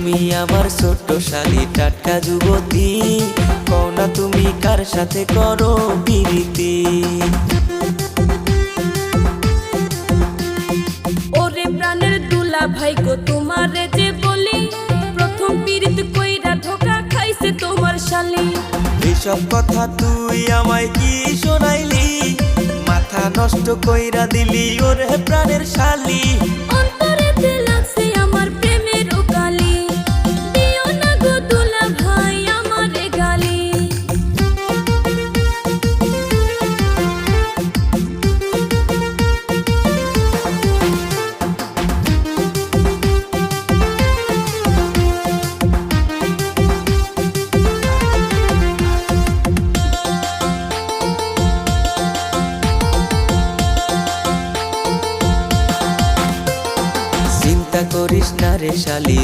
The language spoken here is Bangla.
তুমি আমার ছোট্ট শালি টাটকা যুবতী, কও না তুমি কার সাথে করো প্রীতি। ওরে প্রাণের দুলা ভাই গো তোমারে যে বলি, প্রথম পীড়িত কইরা ধোকা খাইছে তোমার শালি। এসব কথা তুই আমায় কি শোনাইলি, মাথা নষ্ট কইরা দিলি ওরে প্রাণের শালি। অন্তরেতে লাগছে আমার প্রেমের কালি, দিও না গো দুলা ভাই আমারে গালি। চিন্তা করিস না রে শালি।